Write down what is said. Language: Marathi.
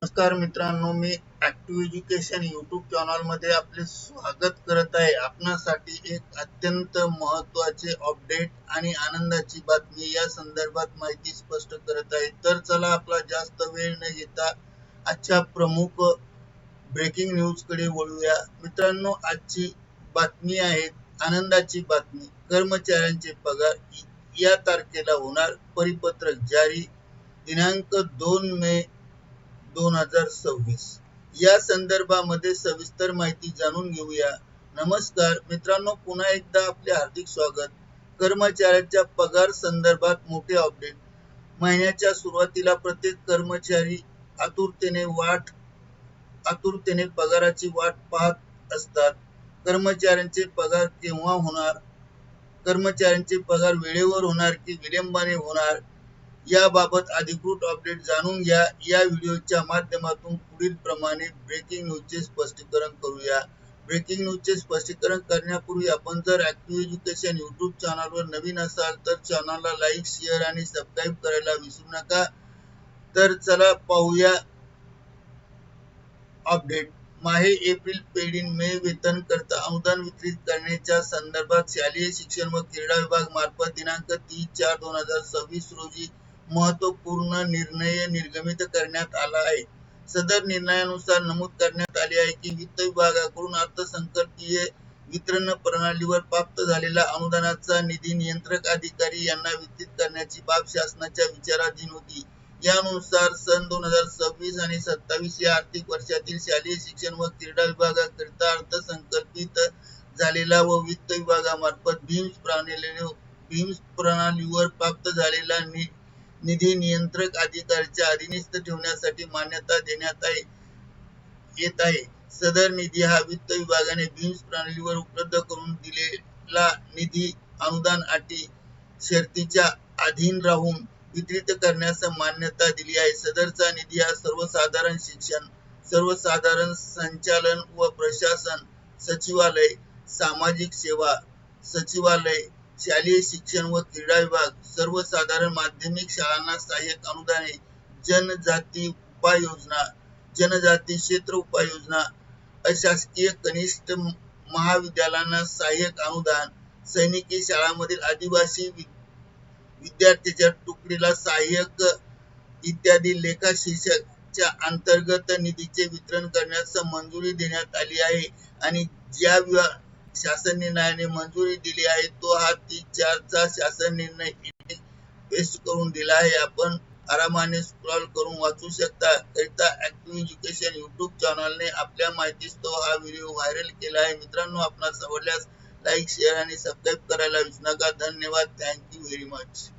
नमस्कार मित्रांनो, मी ऍक्टिव्ह एज्युकेशन यूट्यूब चॅनल मध्ये आपले स्वागत करत आहे। आपणासाठी एक अत्यंत महत्त्वाचे अपडेट आणि आनंदाची बातमी या संदर्भात माहिती स्पष्ट करत आहे। तर चला आपला जास्त वेळ न घेता आजच्या प्रमुख ब्रेकिंग न्यूज कडे वळूया। मित्रांनो, आजची बातमी आहे आनंदाची बातमी। कर्मचाऱ्यांचे पगार या तारखेला होणार परिपत्रक जारी, दिनांक 2 मे 2026। या संदर्भामध्ये सविस्तर माहिती जाणून घेऊया। नमस्कार मित्रांनो, पुन्हा एकदा आपले हार्दिक स्वागत। कर्मचाऱ्यांच्या पगार संदर्भात मोठे अपडेट। महिन्याच्या सुरुवातीला प्रत्येक कर्मचारी आतुरतेने पगाराची वाट पाहत असतात। कर्मचाऱ्यांचे पगार केव्हा होणार? कर्मचाऱ्यांचे पगार वेळेवर होणार की विलंबाने होणार? याबाबत अधिकृत अपडेट जाणून घ्या। या व्हिडिओच्या माध्यमातून पुढील प्रमाणे ब्रेकिंग न्यूजचे स्पष्टीकरण करूया। ब्रेकिंग न्यूजचे स्पष्टीकरण करण्यापूर्वी आपण जर ऍक्टिव्ह एज्युकेशन यूट्यूब चॅनलवर नवीन असाल तर चॅनलला लाईक, शेअर आणि सबस्क्राईब करायला विसरू नका। तर चला पाहूया अपडेट। माहे एप्रिल पेड इन मे वेतन करता अनुदान वितरित करण्याच्या संदर्भात शालेय शिक्षण व क्रीडा विभाग मार्फत दिनांक 30/4/2026 रोजी महत्वपूर्ण निर्णय निर्गमित करण्यात आला आहे। सदर निर्णयानुसार नमूद करण्यात आले आहे की वित्त विभागाकडून अर्थसंकल्पीय वितरण प्रणालीवर प्राप्त झालेला अनुदानाचा निधी नियंत्रक अधिकारी यांना वितरित करण्याची बाब शासनाच्या विचाराधीन होती। यानुसार सन 2026 आणि 27 या आर्थिक वर्षातील शालेय शिक्षण व क्रीडा विभागाकरिता अर्थसंकल्पित झालेला व वित्त विभागामार्फत भीम्स प्रणालीवर प्राप्त झालेला निधी नियंत्रक अधिकाऱ्याच्या अधीनस्थ ठेवण्यासाठी मान्यता देण्यात येत आहे। सदर निधी हा वित्त विभागाने भीम्स प्रणालीवर उपलब्ध करून दिलेला निधी अनुदान अटी शर्तीच्या अधीन राहून वितरित करण्यास मान्यता दिली आहे। सदरचा निधी हा सर्वसाधारण शिक्षण, सर्वसाधारण संचालन व प्रशासन सचिवालय, सामाजिक सेवा सचिवालय, शालेय शिक्षण व क्रीडा विभाग, सर्वसाधारण माध्यमिक शाळांना सहाय्यक अनुदाने, जनजाती उपाययोजना, जनजाती क्षेत्र उपाययोजना, अशासकीय कनिष्ठ महाविद्यालयांना सहाय्यक अनुदान, सैनिकी शाळांमधील आदिवासी विद्यार्थ्यांच्या तुकडीला सहाय्यक इत्यादी लेखा शीर्षकाच्या अंतर्गत निधीचे वितरण करण्यास मंजुरी देण्यात आली आहे। आणि ज्या शासन निर्णयाने मंजुरी दिली आहे तो हा 30/4 चा शासन निर्णय पेस्ट करून दिला आहे। आपण आरामाने स्क्रॉल करून वाचू शकता। करिता ऍक्टिव्ह एज्युकेशन यूट्यूब चॅनलने आपल्या माहितीस्तव हा व्हिडिओ व्हायरल केला आहे। मित्रांनो, आपणास आवडल्यास लाईक, शेअर आणि सबस्क्राईब करायला विसरू नका। धन्यवाद। Thank you very much.